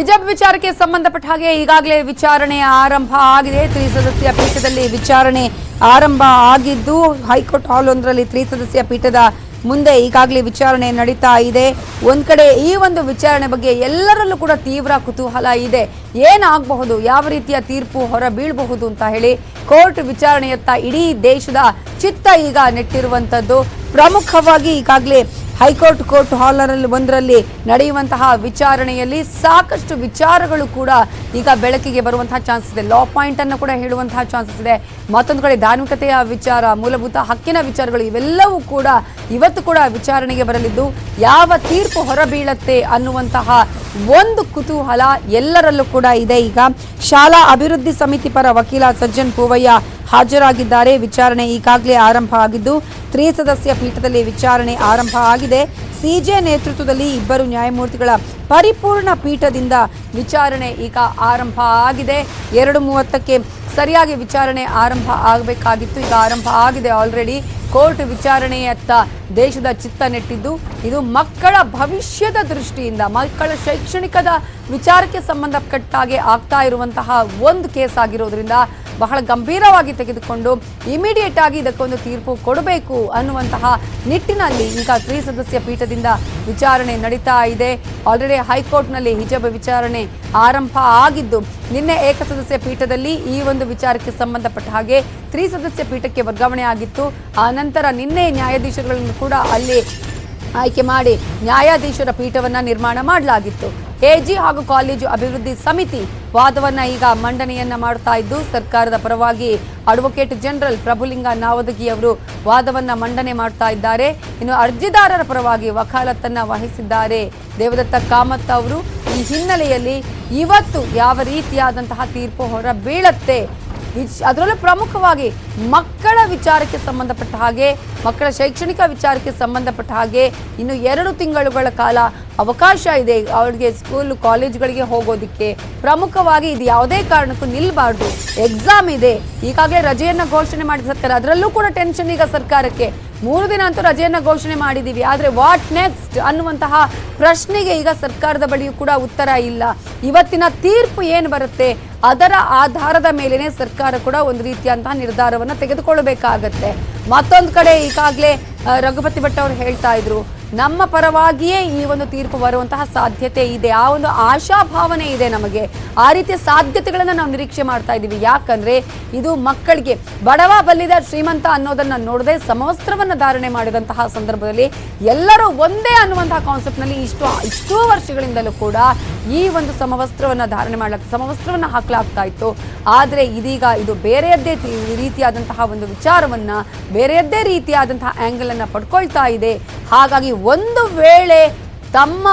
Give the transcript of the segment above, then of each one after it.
ಹಿಜಾಬ್ ವಿಚಾರಕ್ಕೆ ಸಂಬಂಧಪಟ್ಟ ಹಾಗೆ ಈಗಾಗಲೇ ವಿಚಾರಣೆ ಆರಂಭ ಆಗಿದೆ. ತ್ರಿಸದಸ್ಯ ಪೀಠದಲ್ಲಿ ವಿಚಾರಣೆ ಆರಂಭ ಆಗಿದ್ದು ಹೈಕೋರ್ಟ್ ಹಾಲ್ ಒಂದರಲ್ಲಿ ತ್ರಿಸದಸ್ಯ ಪೀಠದ ಮುಂದೆ ಈಗಾಗಲೇ ವಿಚಾರಣೆ ನಡೀತಾ ಇದೆ. ಒಂದ್ ಕಡೆ ಈ ಒಂದು ವಿಚಾರಣೆ ಬಗ್ಗೆ ಎಲ್ಲರಲ್ಲೂ ಕೂಡ ತೀವ್ರ ಕುತೂಹಲ ಇದೆ. ಏನಾಗಬಹುದು, ಯಾವ ರೀತಿಯ ತೀರ್ಪು ಹೊರ ಬೀಳಬಹುದು ಅಂತ ಹೇಳಿ ಕೋರ್ಟ್ ವಿಚಾರಣೆಯತ್ತ ಇಡೀ ದೇಶದ ಚಿತ್ತ ಈಗ ನೆಟ್ಟಿರುವಂತದ್ದು. ಪ್ರಮುಖವಾಗಿ ಈಗಾಗಲೇ ಹೈಕೋರ್ಟ್ ಕೋರ್ಟ್ ಹಾಲ್ ಒಂದರಲ್ಲಿ ನಡೆಯುವಂತಹ ವಿಚಾರಣೆಯಲ್ಲಿ ಸಾಕಷ್ಟು ವಿಚಾರಗಳು ಕೂಡ ಈಗ ಬೆಳಕಿಗೆ ಬರುವಂತಹ ಚಾನ್ಸಸ್ ಇದೆ. ಲಾ ಪಾಯಿಂಟ್ ಅನ್ನು ಕೂಡ ಹೇಳುವಂತಹ ಚಾನ್ಸಸ್ ಇದೆ. ಮತ್ತೊಂದು ಕಡೆ ಧಾರ್ಮಿಕತೆಯ ವಿಚಾರ, ಮೂಲಭೂತ ಹಕ್ಕಿನ ವಿಚಾರಗಳು ಇವೆಲ್ಲವೂ ಕೂಡ ಇವತ್ತು ಕೂಡ ವಿಚಾರಣೆಗೆ ಬರಲಿದ್ದು ಯಾವ ತೀರ್ಪು ಹೊರಬೀಳತ್ತೆ ಅನ್ನುವಂತಹ ಒಂದು ಕುತೂಹಲ ಎಲ್ಲರಲ್ಲೂ ಕೂಡ ಇದೆ. ಈಗ ಶಾಲಾ ಅಭಿವೃದ್ಧಿ ಸಮಿತಿ ಪರ ವಕೀಲ ಸಜ್ಜನ್ ಪೂವಯ್ಯ ಹಾಜರಾಗಿದ್ದಾರೆ. ವಿಚಾರಣೆ ಈಗಾಗಲೇ ಆರಂಭ ಆಗಿದ್ದು ತ್ರಿಸದಸ್ಯ ಪೀಠದಲ್ಲಿ ವಿಚಾರಣೆ ಆರಂಭ ಆಗಿದೆ. ಸಿಜೆ ನೇತೃತ್ವದಲ್ಲಿ ಇಬ್ಬರು ನ್ಯಾಯಮೂರ್ತಿಗಳ ಪರಿಪೂರ್ಣ ಪೀಠದಿಂದ ವಿಚಾರಣೆ ಈಗ ಆರಂಭ ಆಗಿದೆ. 2:30ಕ್ಕೆ ಸರಿಯಾಗಿ ವಿಚಾರಣೆ ಆರಂಭ ಆಗಬೇಕಾಗಿತ್ತು. ಈಗ ಆರಂಭ ಆಗಿದೆ ಆಲ್ರೆಡಿ. ಕೋರ್ಟ್ ವಿಚಾರಣೆಯತ್ತ ದೇಶದ ಚಿತ್ತ ನೆಟ್ಟಿದ್ದು ಇದು ಮಕ್ಕಳ ಭವಿಷ್ಯದ ದೃಷ್ಟಿಯಿಂದ, ಮಕ್ಕಳ ಶೈಕ್ಷಣಿಕದ ವಿಚಾರಕ್ಕೆ ಸಂಬಂಧಪಟ್ಟಾಗೆ ಆಗ್ತಾ ಇರುವಂತಹ ಒಂದು ಕೇಸ್ ಆಗಿರೋದ್ರಿಂದ ಬಹಳ ಗಂಭೀರವಾಗಿ ತೆಗೆದುಕೊಂಡು ಇಮಿಡಿಯೇಟ್ ಆಗಿ ಇದಕ್ಕೊಂದು ತೀರ್ಪು ಕೊಡಬೇಕು ಅನ್ನುವಂತಹ ನಿಟ್ಟಿನಲ್ಲಿ ಈಗ ತ್ರಿಸದಸ್ಯ ಪೀಠದಿಂದ ವಿಚಾರಣೆ ನಡೀತಾ ಇದೆ. ಆಲ್ರೆಡಿ ಹೈಕೋರ್ಟ್ನಲ್ಲಿ ಹಿಜಾಬ್ ವಿಚಾರಣೆ ಆರಂಭ ಆಗಿದ್ದು ನಿನ್ನೆ ಏಕಸದಸ್ಯ ಪೀಠದಲ್ಲಿ ಈ ಒಂದು ವಿಚಾರಕ್ಕೆ ಸಂಬಂಧಪಟ್ಟ ಹಾಗೆ ತ್ರಿಸದಸ್ಯ ಪೀಠಕ್ಕೆ ವರ್ಗಾವಣೆ ಆಗಿತ್ತು. ಆ ನಂತರ ನಿನ್ನೆ ನ್ಯಾಯಾಧೀಶರುಗಳನ್ನು ಕೂಡ ಅಲ್ಲಿ ಆಯ್ಕೆ ಮಾಡಿ ನ್ಯಾಯಾಧೀಶರ ಪೀಠವನ್ನ ನಿರ್ಮಾಣ ಮಾಡಲಾಗಿತ್ತು. ಕೆಜಿ ಹಾಗೂ ಕಾಲೇಜು ಅಭಿವೃದ್ಧಿ ಸಮಿತಿ ವಾದವನ್ನ ಈಗ ಮಂಡನೆಯನ್ನ ಮಾಡ್ತಾ ಇದ್ದು ಸರ್ಕಾರದ ಪರವಾಗಿ ಅಡ್ವೊಕೇಟ್ ಜನರಲ್ ಪ್ರಭುಲಿಂಗ ನಾವದಗಿ ಅವರು ವಾದವನ್ನ ಮಂಡನೆ ಮಾಡ್ತಾ ಇದ್ದಾರೆ. ಇನ್ನು ಅರ್ಜಿದಾರರ ಪರವಾಗಿ ವಕಾಲತ್ತನ್ನ ವಹಿಸಿದ್ದಾರೆ ದೇವದತ್ತ ಕಾಮತ್ ಅವರು. ಈ ಹಿನ್ನೆಲೆಯಲ್ಲಿ ಇವತ್ತು ಯಾವ ರೀತಿಯಾದಂತಹ ತೀರ್ಪು ಹೊರ ಬೀಳತ್ತೆ, ಅದರಲ್ಲೂ ಪ್ರಮುಖವಾಗಿ ಮಕ್ಕಳ ವಿಚಾರಕ್ಕೆ ಸಂಬಂಧಪಟ್ಟ ಹಾಗೆ, ಮಕ್ಕಳ ಶೈಕ್ಷಣಿಕ ವಿಚಾರಕ್ಕೆ ಸಂಬಂಧಪಟ್ಟ ಹಾಗೆ ಇನ್ನು 2 ತಿಂಗಳುಗಳ ಕಾಲ ಅವಕಾಶ ಇದೆ ಅವರಿಗೆ ಸ್ಕೂಲ್ ಕಾಲೇಜುಗಳಿಗೆ ಹೋಗೋದಿಕ್ಕೆ. ಪ್ರಮುಖವಾಗಿ ಇದು ಯಾವುದೇ ಕಾರಣಕ್ಕೂ ನಿಲ್ಲಬಾರ್ದು. ಎಕ್ಸಾಮ್ ಇದೆ, ಈಗಾಗಲೇ ರಜೆಯನ್ನ ಘೋಷಣೆ ಮಾಡಿದ ಸರ್ಕಾರ, ಅದರಲ್ಲೂ ಕೂಡ ಟೆನ್ಷನ್ ಈಗ ಸರ್ಕಾರಕ್ಕೆ. 3 ದಿನ ಅಂತೂ ರಜೆಯನ್ನ ಘೋಷಣೆ ಮಾಡಿದ್ದೀವಿ, ಆದರೆ ವಾಟ್ ನೆಕ್ಸ್ಟ್ ಅನ್ನುವಂತಹ ಪ್ರಶ್ನೆಗೆ ಈಗ ಸರ್ಕಾರದ ಬಳಿಯೂ ಕೂಡ ಉತ್ತರ ಇಲ್ಲ. ಇವತ್ತಿನ ತೀರ್ಪು ಏನು ಬರುತ್ತೆ ಅದರ ಆಧಾರದ ಮೇಲೆನೆ ಸರ್ಕಾರ ಕೂಡ ಒಂದು ರೀತಿಯಂತಹ ನಿರ್ಧಾರವನ್ನು ತೆಗೆದುಕೊಳ್ಳಬೇಕಾಗತ್ತೆ. ಮತ್ತೊಂದು ಕಡೆ ಈಗಾಗಲೇ ರಘುಪತಿ ಭಟ್ ಅವರು ಹೇಳ್ತಾ ಇದ್ರು, ನಮ್ಮ ಪರವಾಗಿಯೇ ಈ ಒಂದು ತೀರ್ಪು ಬರುವಂತಹ ಸಾಧ್ಯತೆ ಇದೆ, ಆ ಒಂದು ಆಶಾಭಾವನೆ ಇದೆ ನಮಗೆ. ಆ ರೀತಿಯ ಸಾಧ್ಯತೆಗಳನ್ನು ನಾವು ನಿರೀಕ್ಷೆ ಮಾಡ್ತಾ ಇದ್ದೀವಿ. ಯಾಕಂದ್ರೆ ಇದು ಮಕ್ಕಳಿಗೆ ಬಡವ ಬಲ್ಲಿದ ಶ್ರೀಮಂತ ಅನ್ನೋದನ್ನ ನೋಡದೆ ಸಮವಸ್ತ್ರವನ್ನ ಧಾರಣೆ ಮಾಡಿದಂತಹ ಸಂದರ್ಭದಲ್ಲಿ ಎಲ್ಲರೂ ಒಂದೇ ಅನ್ನುವಂತಹ ಕಾನ್ಸೆಪ್ಟ್ನಲ್ಲಿ ಇಷ್ಟೂ ವರ್ಷಗಳಿಂದಲೂ ಕೂಡ ಈ ಒಂದು ಸಮವಸ್ತ್ರವನ್ನ ಧಾರಣೆ ಸಮವಸ್ತ್ರವನ್ನ ಹಾಕಲಾಗ್ತಾ ಇತ್ತು. ಆದರೆ ಇದೀಗ ಇದು ಬೇರೆಯದ್ದೇ ರೀತಿಯಾದಂತಹ ಒಂದು ವಿಚಾರವನ್ನ, ಬೇರೆಯದ್ದೇ ರೀತಿಯಾದಂತಹ ಆಂಗಲ್ ಅನ್ನ ಪಡ್ಕೊಳ್ತಾ ಇದೆ. ಹಾಗಾಗಿ ಒಂದು ವೇಳೆ ತಮ್ಮ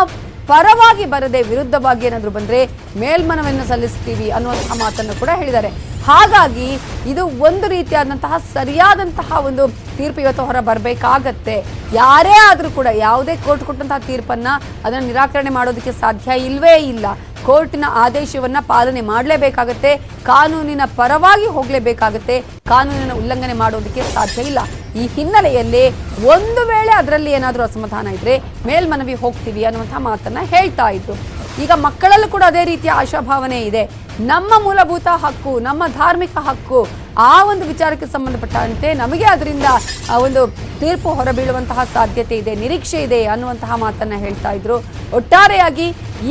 ಪರವಾಗಿ ಬರದೆ ವಿರುದ್ಧವಾಗಿ ಏನಾದರೂ ಬಂದರೆ ಮೇಲ್ಮನವಿಯನ್ನು ಸಲ್ಲಿಸ್ತೀವಿ ಅನ್ನುವಂತಹ ಮಾತನ್ನು ಕೂಡ ಹೇಳಿದ್ದಾರೆ. ಹಾಗಾಗಿ ಇದು ಒಂದು ರೀತಿಯಾದಂತಹ ಸರಿಯಾದಂತಹ ಒಂದು ತೀರ್ಪು ಇವತ್ತು ಹೊರ ಬರಬೇಕಾಗತ್ತೆ. ಯಾರೇ ಆದರೂ ಕೂಡ ಯಾವುದೇ ಕೋರ್ಟ್ ಕೊಟ್ಟಂತಹ ತೀರ್ಪನ್ನು ಅದನ್ನು ನಿರಾಕರಣೆ ಮಾಡೋದಕ್ಕೆ ಸಾಧ್ಯ ಇಲ್ಲವೇ ಇಲ್ಲ. ಕೋರ್ಟಿನ ಆದೇಶವನ್ನು ಪಾಲನೆ ಮಾಡಲೇಬೇಕಾಗತ್ತೆ, ಕಾನೂನಿನ ಪರವಾಗಿ ಹೋಗಲೇಬೇಕಾಗತ್ತೆ, ಕಾನೂನಿನ ಉಲ್ಲಂಘನೆ ಮಾಡೋದಕ್ಕೆ ಸಾಧ್ಯ ಇಲ್ಲ. ಈ ಹಿನ್ನೆಲೆಯಲ್ಲಿ ಒಂದು ವೇಳೆ ಅದರಲ್ಲಿ ಏನಾದರೂ ಅಸಮಾಧಾನ ಇದ್ರೆ ಮೇಲ್ಮನವಿ ಹೋಗ್ತೀವಿ ಅನ್ನುವಂತಹ ಮಾತನ್ನ ಹೇಳ್ತಾ ಇದ್ರು. ಈಗ ಮಕ್ಕಳಲ್ಲೂ ಕೂಡ ಅದೇ ರೀತಿಯ ಆಶಾಭಾವನೆ ಇದೆ. ನಮ್ಮ ಮೂಲಭೂತ ಹಕ್ಕು, ನಮ್ಮ ಧಾರ್ಮಿಕ ಹಕ್ಕು, ಆ ಒಂದು ವಿಚಾರಕ್ಕೆ ಸಂಬಂಧಪಟ್ಟಂತೆ ನಮಗೆ ಅದರಿಂದ ಒಂದು ತೀರ್ಪು ಹೊರಬೀಳುವಂತಹ ಸಾಧ್ಯತೆ ಇದೆ, ನಿರೀಕ್ಷೆ ಇದೆ ಅನ್ನುವಂತಹ ಮಾತನ್ನ ಹೇಳ್ತಾ ಇದ್ರು. ಒಟ್ಟಾರೆಯಾಗಿ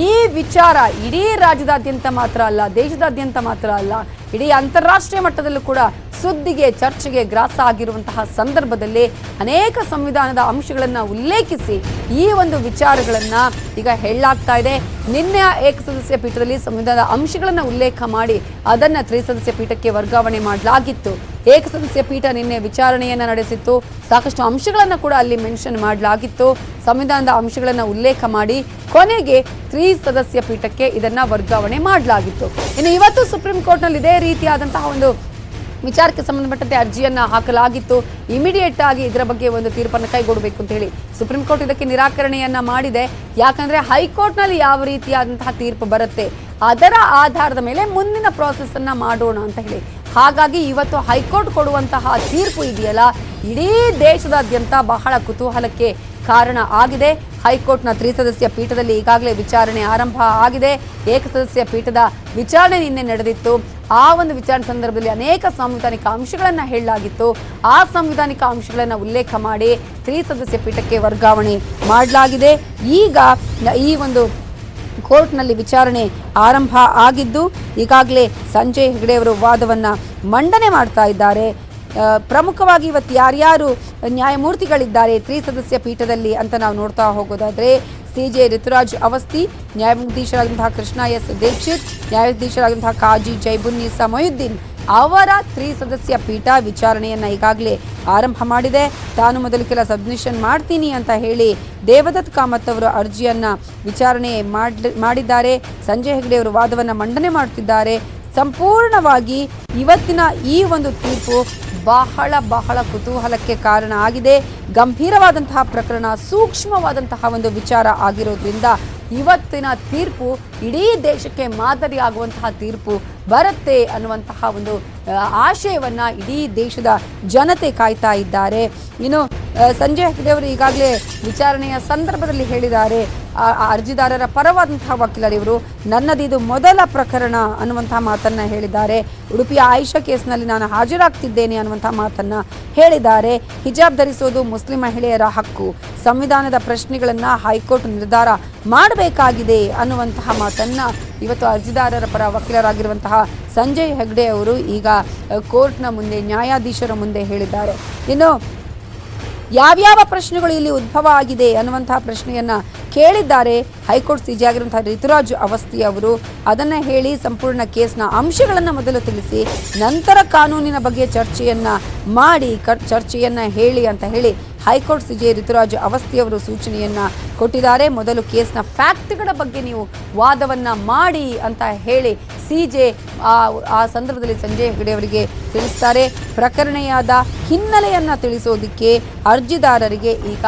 ಈ ವಿಚಾರ ಇಡೀ ರಾಜ್ಯದಾದ್ಯಂತ ಮಾತ್ರ ಅಲ್ಲ, ದೇಶದಾದ್ಯಂತ ಮಾತ್ರ ಅಲ್ಲ, ಇಡೀ ಅಂತಾರಾಷ್ಟ್ರೀಯ ಮಟ್ಟದಲ್ಲೂ ಕೂಡ ಸುದ್ದಿಗೆ, ಚರ್ಚೆಗೆ ಗ್ರಾಸ ಆಗಿರುವಂತಹ ಸಂದರ್ಭದಲ್ಲಿ ಅನೇಕ ಸಂವಿಧಾನದ ಅಂಶಗಳನ್ನು ಉಲ್ಲೇಖಿಸಿ ಈ ಒಂದು ವಿಚಾರಗಳನ್ನ ಈಗ ಹೇಳಲಾಗ್ತಾ ಇದೆ. ನಿನ್ನೆ ಏಕಸದಸ್ಯ ಪೀಠದಲ್ಲಿ ಸಂವಿಧಾನದ ಅಂಶಗಳನ್ನು ಉಲ್ಲೇಖ ಮಾಡಿ ಅದನ್ನ ತ್ರಿಸದಸ್ಯ ಪೀಠಕ್ಕೆ ವರ್ಗಾವಣೆ ಮಾಡಲಾಗಿತ್ತು. ಏಕಸದಸ್ಯ ಪೀಠ ನಿನ್ನೆ ವಿಚಾರಣೆಯನ್ನ ನಡೆಸಿತ್ತು. ಸಾಕಷ್ಟು ಅಂಶಗಳನ್ನು ಕೂಡ ಅಲ್ಲಿ ಮೆನ್ಷನ್ ಮಾಡಲಾಗಿತ್ತು. ಸಂವಿಧಾನದ ಅಂಶಗಳನ್ನು ಉಲ್ಲೇಖ ಮಾಡಿ ಕೊನೆಗೆ ತ್ರಿಸದಸ್ಯ ಪೀಠಕ್ಕೆ ಇದನ್ನ ವರ್ಗಾವಣೆ ಮಾಡಲಾಗಿತ್ತು. ಇನ್ನು ಇವತ್ತು ಸುಪ್ರೀಂ ಕೋರ್ಟ್ನಲ್ಲಿ ಇದೇ ರೀತಿಯಾದಂತಹ ಒಂದು ವಿಚಾರಕ್ಕೆ ಸಂಬಂಧಪಟ್ಟಂತೆ ಅರ್ಜಿಯನ್ನ ಹಾಕಲಾಗಿತ್ತು. ಇಮಿಡಿಯೇಟ್ ಆಗಿ ಇದರ ಬಗ್ಗೆ ಒಂದು ತೀರ್ಪನ್ನು ಕೈಗೊಳ್ಳಬೇಕು ಅಂತ ಹೇಳಿ ಸುಪ್ರೀಂ ಕೋರ್ಟ್ ಇದಕ್ಕೆ ನಿರಾಕರಣೆಯನ್ನ ಮಾಡಿದೆ. ಯಾಕಂದ್ರೆ ಹೈಕೋರ್ಟ್ನಲ್ಲಿ ಯಾವ ರೀತಿಯಾದಂತಹ ತೀರ್ಪು ಬರುತ್ತೆ ಅದರ ಆಧಾರದ ಮೇಲೆ ಮುಂದಿನ ಪ್ರಾಸೆಸ್ ಅನ್ನ ಮಾಡೋಣ ಅಂತ ಹೇಳಿ. ಹಾಗಾಗಿ ಇವತ್ತು ಹೈಕೋರ್ಟ್ ಕೊಡುವಂತಹ ತೀರ್ಪು ಇದೆಯಲ್ಲ, ಇಡೀ ದೇಶದಾದ್ಯಂತ ಬಹಳ ಕುತೂಹಲಕ್ಕೆ ಕಾರಣ ಆಗಿದೆ. ಹೈಕೋರ್ಟ್ನ ತ್ರಿಸದಸ್ಯ ಪೀಠದಲ್ಲಿ ಈಗಾಗಲೇ ವಿಚಾರಣೆ ಆರಂಭ ಆಗಿದೆ. ಏಕಸದಸ್ಯ ಪೀಠದ ವಿಚಾರಣೆ ನಿನ್ನೆ ನಡೆದಿತ್ತು. ಆ ಒಂದು ವಿಚಾರಣೆ ಸಂದರ್ಭದಲ್ಲಿ ಅನೇಕ ಸಾಂವಿಧಾನಿಕ ಅಂಶಗಳನ್ನು ಹೇಳಲಾಗಿತ್ತು. ಆ ಸಾಂವಿಧಾನಿಕ ಅಂಶಗಳನ್ನು ಉಲ್ಲೇಖ ಮಾಡಿ ತ್ರಿಸದಸ್ಯ ಪೀಠಕ್ಕೆ ವರ್ಗಾವಣೆ ಮಾಡಲಾಗಿದೆ. ಈಗ ಈ ಒಂದು ಕೋರ್ಟ್ನಲ್ಲಿ ವಿಚಾರಣೆ ಆರಂಭ ಆಗಿದ್ದು ಈಗಾಗಲೇ ಸಂಜಯ್ ಹೆಗ್ಡೆ ಅವರು ವಾದವನ್ನು ಮಂಡನೆ ಮಾಡ್ತಾ ಇದ್ದಾರೆ. ಪ್ರಮುಖವಾಗಿ ಇವತ್ತು ಯಾರ್ಯಾರು ನ್ಯಾಯಮೂರ್ತಿಗಳಿದ್ದಾರೆ ತ್ರಿಸದಸ್ಯ ಪೀಠದಲ್ಲಿ ಅಂತ ನಾವು ನೋಡ್ತಾ ಹೋಗೋದಾದರೆ CJ ಋತುರಾಜ್ ಅವಸ್ಥಿ, ನ್ಯಾಯಾಧೀಶರಾದಂತಹ ಕೃಷ್ಣ ಎಸ್ ದೀಕ್ಷಿತ್, ನ್ಯಾಯಾಧೀಶರಾದಂತಹ ಕಾಜಿ ಜೈಬುನ್ನೀಸಾ ಮೊಹಿಯುದ್ದೀನ್ ಅವರ ತ್ರಿಸದಸ್ಯ ಪೀಠ ವಿಚಾರಣೆಯನ್ನು ಈಗಾಗಲೇ ಆರಂಭ ಮಾಡಿದೆ. ತಾನು ಮೊದಲು ಕೆಲ ಸಬ್ಮಿಷನ್ ಮಾಡ್ತೀನಿ ಅಂತ ಹೇಳಿ ದೇವದತ್ ಕಾಮತ್ ಅವರು ಅರ್ಜಿಯನ್ನು ವಿಚಾರಣೆ ಮಾಡಿದ್ದಾರೆ. ಸಂಜಯ್ ಹೆಗ್ಡೆ ಅವರು ವಾದವನ್ನು ಮಂಡನೆ ಮಾಡುತ್ತಿದ್ದಾರೆ. ಸಂಪೂರ್ಣವಾಗಿ ಇವತ್ತಿನ ಈ ಒಂದು ತೀರ್ಪು ಬಹಳ ಕುತೂಹಲಕ್ಕೆ ಕಾರಣ ಆಗಿದೆ. ಗಂಭೀರವಾದಂತಹ ಪ್ರಕರಣ, ಸೂಕ್ಷ್ಮವಾದಂತಹ ಒಂದು ವಿಚಾರ ಆಗಿರೋದ್ರಿಂದ ಇವತ್ತಿನ ತೀರ್ಪು ಇಡೀ ದೇಶಕ್ಕೆ ಮಾದರಿಯಾಗುವಂತಹ ತೀರ್ಪು ಬರುತ್ತೆ ಅನ್ನುವಂತಹ ಒಂದು ಆಶಯವನ್ನು ಇಡೀ ದೇಶದ ಜನತೆ ಕಾಯ್ತಾ ಇದ್ದಾರೆ. ಇನ್ನು ಸಂಜಯ್ ಹೆಗ್ಡೆ ಅವರು ಈಗಾಗಲೇ ವಿಚಾರಣೆಯ ಸಂದರ್ಭದಲ್ಲಿ ಹೇಳಿದ್ದಾರೆ, ಅರ್ಜಿದಾರರ ಪರವಾದಂತಹ ವಕೀಲರಿವರು ನನ್ನದಿದು ಮೊದಲ ಪ್ರಕರಣ ಅನ್ನುವಂತಹ ಮಾತನ್ನು ಹೇಳಿದ್ದಾರೆ. ಉಡುಪಿಯ ಆಯಿಷಾ ಕೇಸ್ನಲ್ಲಿ ನಾನು ಹಾಜರಾಗ್ತಿದ್ದೇನೆ ಅನ್ನುವಂತಹ ಮಾತನ್ನು ಹೇಳಿದ್ದಾರೆ. ಹಿಜಾಬ್ ಧರಿಸೋದು ಮುಸ್ಲಿಂ ಮಹಿಳೆಯರ ಹಕ್ಕು, ಸಂವಿಧಾನದ ಪ್ರಶ್ನೆಗಳನ್ನು ಹೈಕೋರ್ಟ್ ನಿರ್ಧಾರ ಮಾಡಬೇಕಾಗಿದೆ ಅನ್ನುವಂತಹ ಮಾತನ್ನು ಇವತ್ತು ಅರ್ಜಿದಾರರ ಪರ ವಕೀಲರಾಗಿರುವಂತಹ ಸಂಜಯ್ ಹೆಗ್ಡೆ ಅವರು ಈಗ ಕೋರ್ಟ್ನ ಮುಂದೆ ನ್ಯಾಯಾಧೀಶರ ಮುಂದೆ ಹೇಳಿದ್ದಾರೆ. ಇನ್ನು ಯಾವ್ಯಾವ ಪ್ರಶ್ನೆಗಳು ಇಲ್ಲಿ ಉದ್ಭವ ಆಗಿದೆ ಅನ್ನುವಂತಹ ಪ್ರಶ್ನೆಯನ್ನು ಕೇಳಿದ್ದಾರೆ ಹೈಕೋರ್ಟ್ CJ ಆಗಿರುವಂತಹ ಋತುರಾಜ್ ಅವಸ್ಥಿ ಅವರು. ಅದನ್ನು ಹೇಳಿ ಸಂಪೂರ್ಣ ಕೇಸ್ನ ಅಂಶಗಳನ್ನು ಮೊದಲು ತಿಳಿಸಿ ನಂತರ ಕಾನೂನಿನ ಬಗ್ಗೆ ಚರ್ಚೆಯನ್ನು ಹೇಳಿ ಅಂತ ಹೇಳಿ ಹೈಕೋರ್ಟ್ CJ ಋತುರಾಜ್ ಅವಸ್ಥಿ ಅವರು ಸೂಚನೆಯನ್ನು ಕೊಟ್ಟಿದ್ದಾರೆ. ಮೊದಲು ಕೇಸ್ನ ಫ್ಯಾಕ್ಟ್ಗಳ ಬಗ್ಗೆ ನೀವು ವಾದವನ್ನು ಮಾಡಿ ಅಂತ ಹೇಳಿ CJ ಆ ಸಂದರ್ಭದಲ್ಲಿ ಸಂಜಯ್ ಹೆಗ್ಡೆ ಅವರಿಗೆ ತಿಳಿಸ್ತಾರೆ. ಪ್ರಕರಣದ ಹಿನ್ನೆಲೆಯನ್ನು ತಿಳಿಸೋದಕ್ಕೆ ಅರ್ಜಿದಾರರಿಗೆ ಈಗ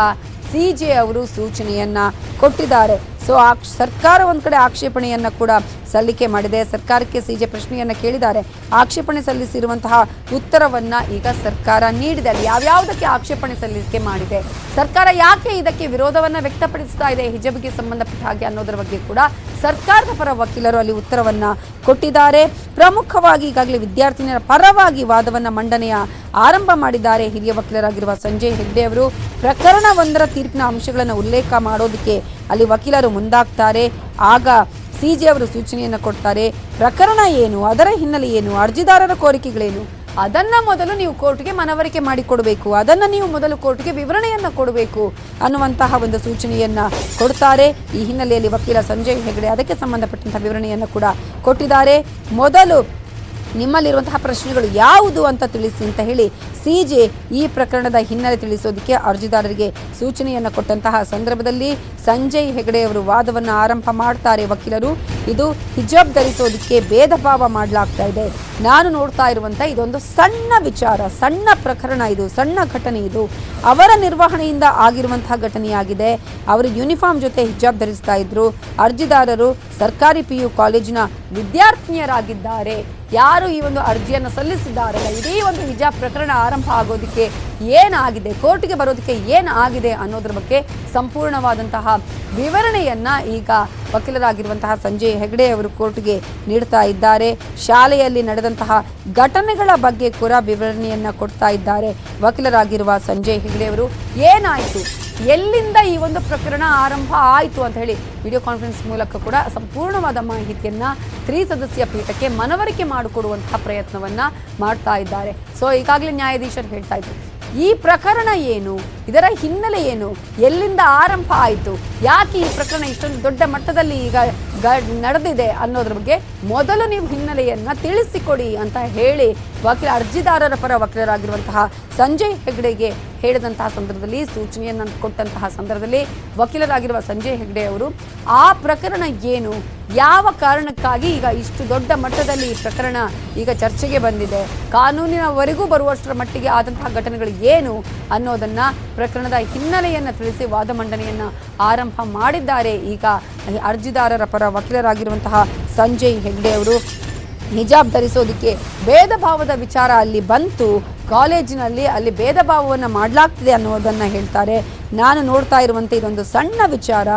CJ ಅವರು ಸೂಚನೆಯನ್ನು ಕೊಟ್ಟಿದ್ದಾರೆ. ಸೊ ಸರ್ಕಾರ ಒಂದು ಕಡೆ ಆಕ್ಷೇಪಣೆಯನ್ನು ಕೂಡ ಸಲ್ಲಿಕೆ ಮಾಡಿದೆ. ಸರ್ಕಾರಕ್ಕೆ CJ ಪ್ರಶ್ನೆಯನ್ನು ಕೇಳಿದ್ದಾರೆ. ಆಕ್ಷೇಪಣೆ ಸಲ್ಲಿಸಿರುವಂತಹ ಉತ್ತರವನ್ನು ಈಗ ಸರ್ಕಾರ ನೀಡಿದೆ. ಅಲ್ಲಿ ಯಾವ್ಯಾವುದಕ್ಕೆ ಆಕ್ಷೇಪಣೆ ಸಲ್ಲಿಕೆ ಮಾಡಿದೆ, ಸರ್ಕಾರ ಯಾಕೆ ಇದಕ್ಕೆ ವಿರೋಧವನ್ನು ವ್ಯಕ್ತಪಡಿಸ್ತಾ ಇದೆ ಹಿಜಾಬ್ಗೆ ಸಂಬಂಧಪಟ್ಟ ಹಾಗೆ ಅನ್ನೋದರ ಬಗ್ಗೆ ಕೂಡ ಸರ್ಕಾರದ ಪರ ವಕೀಲರು ಅಲ್ಲಿ ಉತ್ತರವನ್ನು ಕೊಟ್ಟಿದ್ದಾರೆ. ಪ್ರಮುಖವಾಗಿ ಈಗಾಗಲೇ ವಿದ್ಯಾರ್ಥಿನಿಯರ ಪರವಾಗಿ ವಾದವನ್ನು ಮಂಡನೆಯ ಆರಂಭ ಮಾಡಿದ್ದಾರೆ ಹಿರಿಯ ವಕೀಲರಾಗಿರುವ ಸಂಜಯ್ ಹೆಗ್ಡೆ ಅವರು. ಪ್ರಕರಣ 1ರ ತೀರ್ಪಿನ ಅಂಶಗಳನ್ನು ಉಲ್ಲೇಖ ಮಾಡೋದಕ್ಕೆ ಅಲ್ಲಿ ವಕೀಲರು ಮುಂದಾಗ್ತಾರೆ. ಆಗ CJ ಅವರು ಸೂಚನೆಯನ್ನು ಕೊಡ್ತಾರೆ. ಪ್ರಕರಣ ಏನು, ಅದರ ಹಿನ್ನೆಲೆ ಏನು, ಅರ್ಜಿದಾರರ ಕೋರಿಕೆಗಳೇನು, ಅದನ್ನು ಮೊದಲು ನೀವು ಕೋರ್ಟ್ಗೆ ಮನವರಿಕೆ ಮಾಡಿಕೊಡಬೇಕು, ಅದನ್ನು ನೀವು ಮೊದಲು ಕೋರ್ಟ್ಗೆ ವಿವರಣೆಯನ್ನು ಕೊಡಬೇಕು ಅನ್ನುವಂತಹ ಒಂದು ಸೂಚನೆಯನ್ನು ಕೊಡ್ತಾರೆ. ಈ ಹಿನ್ನೆಲೆಯಲ್ಲಿ ವಕೀಲ ಸಂಜಯ್ ಹೆಗ್ಡೆ ಅದಕ್ಕೆ ಸಂಬಂಧಪಟ್ಟಂತಹ ವಿವರಣೆಯನ್ನು ಕೂಡ ಕೊಟ್ಟಿದ್ದಾರೆ. ಮೊದಲು ನಿಮ್ಮಲ್ಲಿರುವಂತಹ ಪ್ರಶ್ನೆಗಳು ಯಾವುದು ಅಂತ ತಿಳಿಸಿ ಅಂತ ಹೇಳಿ CJ ಈ ಪ್ರಕರಣದ ಹಿನ್ನೆಲೆ ತಿಳಿಸೋದಕ್ಕೆ ಅರ್ಜಿದಾರರಿಗೆ ಸೂಚನೆಯನ್ನು ಕೊಟ್ಟಂತಹ ಸಂದರ್ಭದಲ್ಲಿ ಸಂಜಯ್ ಹೆಗ್ಡೆ ಅವರು ವಾದವನ್ನು ಆರಂಭ ಮಾಡ್ತಾರೆ. ವಕೀಲರು, ಇದು ಹಿಜಾಬ್ ಧರಿಸೋದಕ್ಕೆ ಭೇದ ಭಾವ ಮಾಡಲಾಗ್ತಾ ಇದೆ. ನಾನು ನೋಡ್ತಾ ಇರುವಂಥ ಇದೊಂದು ಸಣ್ಣ ವಿಚಾರ, ಸಣ್ಣ ಪ್ರಕರಣ, ಇದು ಸಣ್ಣ ಘಟನೆ, ಇದು ಅವರ ನಿರ್ವಹಣೆಯಿಂದ ಆಗಿರುವಂತಹ ಘಟನೆಯಾಗಿದೆ. ಅವರು ಯೂನಿಫಾರ್ಮ್ ಜೊತೆ ಹಿಜಾಬ್ ಧರಿಸ್ತಾ ಇದ್ರು. ಅರ್ಜಿದಾರರು ಸರ್ಕಾರಿ PU ಕಾಲೇಜಿನ ವಿದ್ಯಾರ್ಥಿನಿಯರಾಗಿದ್ದಾರೆ. ಯಾರು ಈ ಒಂದು ಅರ್ಜಿಯನ್ನು ಸಲ್ಲಿಸಿದ್ದಾರಲ್ಲ, ಇಡೀ ಒಂದು ಹಿಜಾಬ್ ಪ್ರಕರಣ ಆರಂಭ ಆಗೋದಕ್ಕೆ ಏನಾಗಿದೆ, ಕೋರ್ಟ್ಗೆ ಬರೋದಕ್ಕೆ ಏನಾಗಿದೆ ಅನ್ನೋದ್ರ ಬಗ್ಗೆ ಸಂಪೂರ್ಣವಾದಂತಹ ವಿವರಣೆಯನ್ನು ಈಗ ವಕೀಲರಾಗಿರುವಂತಹ ಸಂಜಯ್ ಹೆಗ್ಡೆ ಅವರು ಕೋರ್ಟ್ಗೆ ನೀಡ್ತಾ ಇದ್ದಾರೆ. ಶಾಲೆಯಲ್ಲಿ ನಡೆದಂತಹ ಘಟನೆಗಳ ಬಗ್ಗೆ ಕೂಡ ವಿವರಣೆಯನ್ನು ಕೊಡ್ತಾ ಇದ್ದಾರೆ ವಕೀಲರಾಗಿರುವ ಸಂಜಯ್ ಹೆಗ್ಡೆ ಅವರು. ಏನಾಯಿತು, ಎಲ್ಲಿಂದ ಈ ಒಂದು ಪ್ರಕರಣ ಆರಂಭ ಆಯಿತು ಅಂತ ಹೇಳಿ ವಿಡಿಯೋ ಕಾನ್ಫರೆನ್ಸ್ ಮೂಲಕ ಕೂಡ ಸಂಪೂರ್ಣವಾದ ಮಾಹಿತಿಯನ್ನು ತ್ರಿಸದಸ್ಯ ಪೀಠಕ್ಕೆ ಮನವರಿಕೆ ಮಾಡಿಕೊಡುವಂತಹ ಪ್ರಯತ್ನವನ್ನು ಮಾಡ್ತಾ ಇದ್ದಾರೆ. ಸೊ ಈಗಾಗಲೇ ನ್ಯಾಯಾಧೀಶರು ಹೇಳ್ತಾ ಇದ್ರು, ಈ ಪ್ರಕರಣ ಏನು, ಇದರ ಹಿನ್ನೆಲೆ ಏನು, ಎಲ್ಲಿಂದ ಆರಂಭ ಆಯಿತು, ಯಾಕೆ ಈ ಪ್ರಕರಣ ಇಷ್ಟೊಂದು ದೊಡ್ಡ ಮಟ್ಟದಲ್ಲಿ ಈಗ ನಡೆದಿದೆ ಅನ್ನೋದ್ರ ಬಗ್ಗೆ ಮೊದಲು ನೀವು ಹಿನ್ನೆಲೆಯನ್ನು ತಿಳಿಸಿಕೊಡಿ ಅಂತ ಹೇಳಿ ಅರ್ಜಿದಾರರ ಪರ ವಕೀಲರಾಗಿರುವಂತಹ ಸಂಜಯ್ ಹೆಗ್ಡೆಗೆ ಹೇಳಿದಂತಹ ಸಂದರ್ಭದಲ್ಲಿ, ಸೂಚನೆಯನ್ನು ಕೊಟ್ಟಂತಹ ಸಂದರ್ಭದಲ್ಲಿ ವಕೀಲರಾಗಿರುವ ಸಂಜಯ್ ಹೆಗ್ಡೆ ಅವರು ಆ ಪ್ರಕರಣ ಏನು, ಯಾವ ಕಾರಣಕ್ಕಾಗಿ ಈಗ ಇಷ್ಟು ದೊಡ್ಡ ಮಟ್ಟದಲ್ಲಿ ಈ ಪ್ರಕರಣ ಈಗ ಚರ್ಚೆಗೆ ಬಂದಿದೆ, ಕಾನೂನಿನವರೆಗೂ ಬರುವಷ್ಟರ ಮಟ್ಟಿಗೆ ಆದಂತಹ ಘಟನೆಗಳು ಏನು ಅನ್ನೋದನ್ನು ಪ್ರಕರಣದ ಹಿನ್ನೆಲೆಯನ್ನು ತಿಳಿಸಿ ವಾದ ಮಂಡನೆಯನ್ನು ಆರಂಭ ಮಾಡಿದ್ದಾರೆ ಈಗ ಅರ್ಜಿದಾರರ ಪರ ವಕೀಲರಾಗಿರುವಂತಹ ಸಂಜಯ್ ಹೆಗ್ಡೆ ಅವರು. ಹಿಜಾಬ್ ಧರಿಸೋದಕ್ಕೆ ಭೇದ ಭಾವದ ವಿಚಾರ ಅಲ್ಲಿ ಬಂತು, ಕಾಲೇಜಿನಲ್ಲಿ ಅಲ್ಲಿ ಭೇದ ಭಾವವನ್ನು ಮಾಡಲಾಗ್ತಿದೆ ಅನ್ನೋದನ್ನು ಹೇಳ್ತಾರೆ. ನಾನು ನೋಡ್ತಾ ಇರುವಂತೆ ಇದೊಂದು ಸಣ್ಣ ವಿಚಾರ,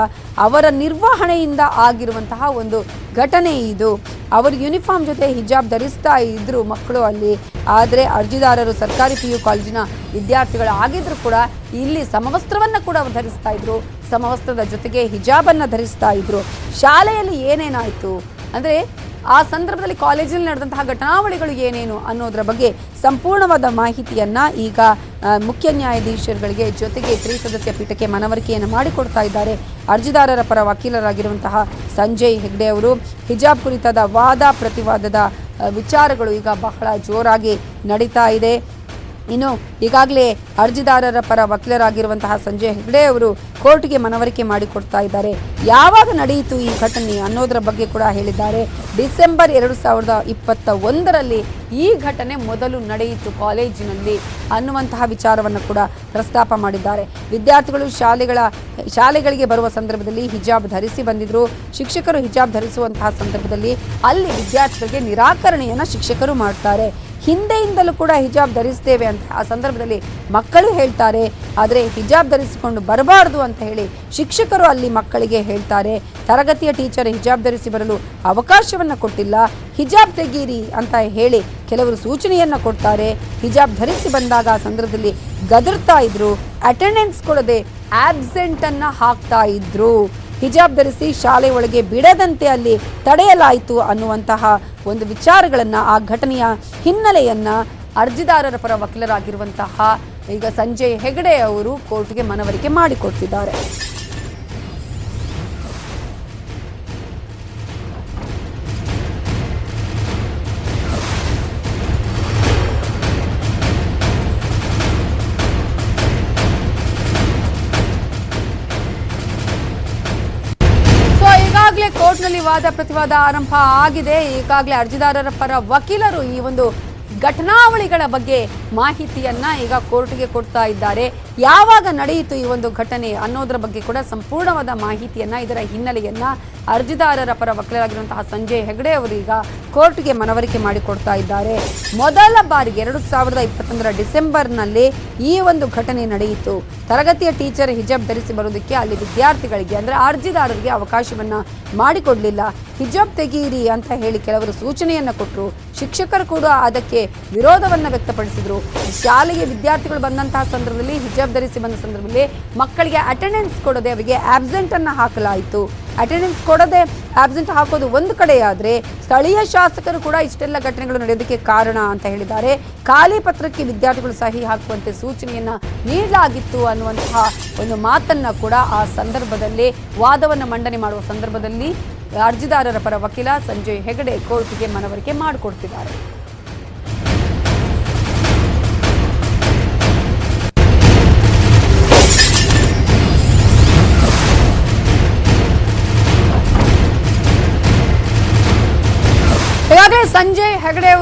ಅವರ ನಿರ್ವಹಣೆಯಿಂದ ಆಗಿರುವಂತಹ ಒಂದು ಘಟನೆ ಇದು. ಅವರು ಯೂನಿಫಾರ್ಮ್ ಜೊತೆ ಹಿಜಾಬ್ ಧರಿಸ್ತಾ ಇದ್ರು ಮಕ್ಕಳು ಅಲ್ಲಿ. ಆದರೆ ಅರ್ಜಿದಾರರು ಸರ್ಕಾರಿ PU ಕಾಲೇಜಿನ ವಿದ್ಯಾರ್ಥಿಗಳು ಆಗಿದ್ರು ಕೂಡ ಇಲ್ಲಿ ಸಮವಸ್ತ್ರವನ್ನು ಕೂಡ ಧರಿಸ್ತಾ ಇದ್ರು, ಸಮವಸ್ತ್ರದ ಜೊತೆಗೆ ಹಿಜಾಬನ್ನು ಧರಿಸ್ತಾ ಇದ್ರು. ಶಾಲೆಯಲ್ಲಿ ಏನೇನಾಯಿತು ಅಂದರೆ ಆ ಸಂದರ್ಭದಲ್ಲಿ ಕಾಲೇಜಲ್ಲಿ ನಡೆದಂತಹ ಘಟನಾವಳಿಗಳು ಏನೇನು ಅನ್ನೋದರ ಬಗ್ಗೆ ಸಂಪೂರ್ಣವಾದ ಮಾಹಿತಿಯನ್ನು ಈಗ ಮುಖ್ಯ ನ್ಯಾಯಾಧೀಶರುಗಳಿಗೆ ಜೊತೆಗೆ ತ್ರಿಸದಸ್ಯ ಪೀಠಕ್ಕೆ ಮನವರಿಕೆಯನ್ನು ಮಾಡಿಕೊಡ್ತಾ ಇದ್ದಾರೆ ಅರ್ಜಿದಾರರ ಪರ ವಕೀಲರಾಗಿರುವಂತಹ ಸಂಜಯ್ ಹೆಗ್ಡೆ ಅವರು. ಹಿಜಾಬ್ ಕುರಿತಾದ ವಾದ ಪ್ರತಿವಾದದ ವಿಚಾರಗಳು ಈಗ ಬಹಳ ಜೋರಾಗಿ ನಡೀತಾ ಇದೆ. ಇನ್ನು ಈಗಾಗಲೇ ಅರ್ಜಿದಾರರ ಪರ ವಕೀಲರಾಗಿರುವಂತಹ ಸಂಜಯ್ ಹೆಗ್ಡೆ ಅವರು ಕೋರ್ಟ್ಗೆ ಮನವರಿಕೆ ಮಾಡಿಕೊಡ್ತಾ ಇದ್ದಾರೆ. ಯಾವಾಗ ನಡೆಯಿತು ಈ ಘಟನೆ ಅನ್ನೋದರ ಬಗ್ಗೆ ಕೂಡ ಹೇಳಿದ್ದಾರೆ. ಡಿಸೆಂಬರ್ 2021ರಲ್ಲಿ ಈ ಘಟನೆ ಮೊದಲು ನಡೆಯಿತು ಕಾಲೇಜಿನಲ್ಲಿ ಅನ್ನುವಂತಹ ವಿಚಾರವನ್ನು ಕೂಡ ಪ್ರಸ್ತಾಪ ಮಾಡಿದ್ದಾರೆ. ವಿದ್ಯಾರ್ಥಿಗಳು ಶಾಲೆಗಳಿಗೆ ಬರುವ ಸಂದರ್ಭದಲ್ಲಿ ಹಿಜಾಬ್ ಧರಿಸಿ ಬಂದಿದ್ರು. ಶಿಕ್ಷಕರು ಹಿಜಾಬ್ ಧರಿಸುವಂತಹ ಸಂದರ್ಭದಲ್ಲಿ ಅಲ್ಲಿ ವಿದ್ಯಾರ್ಥಿಗಳಿಗೆ ನಿರಾಕರಣೆಯನ್ನು ಶಿಕ್ಷಕರು ಮಾಡ್ತಾರೆ. ಹಿಂದೆಯಿಂದಲೂ ಕೂಡ ಹಿಜಾಬ್ ಧರಿಸ್ತೇವೆ ಅಂತ ಆ ಸಂದರ್ಭದಲ್ಲಿ ಮಕ್ಕಳು ಹೇಳ್ತಾರೆ. ಆದರೆ ಹಿಜಾಬ್ ಧರಿಸಿಕೊಂಡು ಬರಬಾರ್ದು ಅಂತ ಹೇಳಿ ಶಿಕ್ಷಕರು ಅಲ್ಲಿ ಮಕ್ಕಳಿಗೆ ಹೇಳ್ತಾರೆ. ತರಗತಿಯ ಟೀಚರ್ ಹಿಜಾಬ್ ಧರಿಸಿ ಬರಲು ಅವಕಾಶವನ್ನು ಕೊಟ್ಟಿಲ್ಲ, ಹಿಜಾಬ್ ತೆಗೀರಿ ಅಂತ ಹೇಳಿ ಕೆಲವರು ಸೂಚನೆಯನ್ನು ಕೊಡ್ತಾರೆ. ಹಿಜಾಬ್ ಧರಿಸಿ ಬಂದಾಗ ಆ ಸಂದರ್ಭದಲ್ಲಿ ಗದರ್ತಾ ಇದ್ರು, ಅಟೆಂಡೆನ್ಸ್ ಕೊಡದೆ ಆಬ್ಸೆಂಟನ್ನು ಹಾಕ್ತಾ ಇದ್ರು. ಹಿಜಾಬ್ ಧರಿಸಿ ಶಾಲೆ ಒಳಗೆ ಬಿಡದಂತೆ ಅಲ್ಲಿ ತಡೆಯಲಾಯಿತು ಅನ್ನುವಂತಹ ಒಂದು ವಿಚಾರಗಳನ್ನು, ಆ ಘಟನೆಯ ಹಿನ್ನೆಲೆಯನ್ನು ಅರ್ಜಿದಾರರ ಪರ ವಕೀಲರಾಗಿರುವಂತಹ ಈಗ ಸಂಜಯ್ ಹೆಗ್ಡೆ ಅವರು ಕೋರ್ಟ್ಗೆ ಮನವರಿಕೆ ಮಾಡಿಕೊಡ್ತಿದ್ದಾರೆ. ಈಗಾಗಲೇ ಕೋರ್ಟ್ನಲ್ಲಿ ವಾದ ಪ್ರತಿವಾದ ಆರಂಭ ಆಗಿದೆ. ಈಗಾಗಲೇ ಅರ್ಜಿದಾರರ ಪರ ವಕೀಲರು ಈ ಒಂದು ಘಟನಾವಳಿಗಳ ಬಗ್ಗೆ ಮಾಹಿತಿಯನ್ನ ಈಗ ಕೋರ್ಟ್ಗೆ ಕೊಡ್ತಾ ಇದ್ದಾರೆ. ಯಾವಾಗ ನಡೆಯಿತು ಈ ಒಂದು ಘಟನೆ ಅನ್ನೋದರ ಬಗ್ಗೆ ಕೂಡ ಸಂಪೂರ್ಣವಾದ ಮಾಹಿತಿಯನ್ನ, ಇದರ ಹಿನ್ನೆಲೆಯನ್ನ ಅರ್ಜಿದಾರರ ಪರ ವಕೀಲರಾಗಿರುವಂತಹ ಸಂಜಯ್ ಹೆಗ್ಡೆ ಅವರು ಈಗ ಕೋರ್ಟ್ಗೆ ಮನವರಿಕೆ ಮಾಡಿಕೊಡ್ತಾ ಇದ್ದಾರೆ. ಮೊದಲ ಬಾರಿಗೆ 2021ರ ಡಿಸೆಂಬರ್ನಲ್ಲಿ ಈ ಒಂದು ಘಟನೆ ನಡೆಯಿತು. ತರಗತಿಯ ಟೀಚರ್ ಹಿಜಾಬ್ ಧರಿಸಿ ಬರೋದಕ್ಕೆ ಅಲ್ಲಿ ವಿದ್ಯಾರ್ಥಿಗಳಿಗೆ ಅಂದರೆ ಅರ್ಜಿದಾರರಿಗೆ ಅವಕಾಶವನ್ನ ಮಾಡಿಕೊಡ್ಲಿಲ್ಲ. ಹಿಜಾಬ್ ತೆಗೀರಿ ಅಂತ ಹೇಳಿ ಕೆಲವರು ಸೂಚನೆಯನ್ನು ಕೊಟ್ಟರು. ಶಿಕ್ಷಕರು ಕೂಡ ಅದಕ್ಕೆ ವಿರೋಧವನ್ನು ವ್ಯಕ್ತಪಡಿಸಿದ್ರು. ಶಾಲೆಗೆ ವಿದ್ಯಾರ್ಥಿಗಳು ಬಂದಂತಹ ಸಂದರ್ಭದಲ್ಲಿ ಹಿಜಾಬ್ ಧರಿಸಿ ಬಂದ ಸಂದರ್ಭದಲ್ಲಿ ಮಕ್ಕಳಿಗೆ ಅಟೆಂಡೆನ್ಸ್ ಕೊಡದೆ ಅವರಿಗೆ ಆಬ್ಸೆಂಟ್ ಅನ್ನು ಹಾಕಲಾಯಿತು. ಅಟೆಂಡೆನ್ಸ್ ಕೊಡದೆ ಆಬ್ಸೆಂಟ್ ಹಾಕೋದು ಒಂದು ಕಡೆಯಾದರೆ ಸ್ಥಳೀಯ ಶಾಸಕರು ಕೂಡ ಇಷ್ಟೆಲ್ಲ ಘಟನೆಗಳು ನಡೆಯೋದಕ್ಕೆ ಕಾರಣ ಅಂತ ಹೇಳಿದ್ದಾರೆ. ಖಾಲಿ ಪತ್ರಕ್ಕೆ ವಿದ್ಯಾರ್ಥಿಗಳು ಸಹಿ ಹಾಕುವಂತೆ ಸೂಚನೆಯನ್ನ ನೀಡಲಾಗಿತ್ತು ಅನ್ನುವಂತಹ ಒಂದು ಮಾತನ್ನ ಕೂಡ ಆ ಸಂದರ್ಭದಲ್ಲಿ ವಾದವನ್ನು ಮಂಡನೆ ಮಾಡುವ ಸಂದರ್ಭದಲ್ಲಿ ಅರ್ಜಿದಾರರ ಪರ ವಕೀಲ ಸಂಜಯ್ ಹೆಗ್ಡೆ ಕೋರ್ಟ್ಗೆ ಮನವರಿಕೆ ಮಾಡಿಕೊಡ್ತಿದ್ದಾರೆ. ಈಗಾಗಲೇ ಸಂಜಯ್ ಹೆಗ್ಡೆ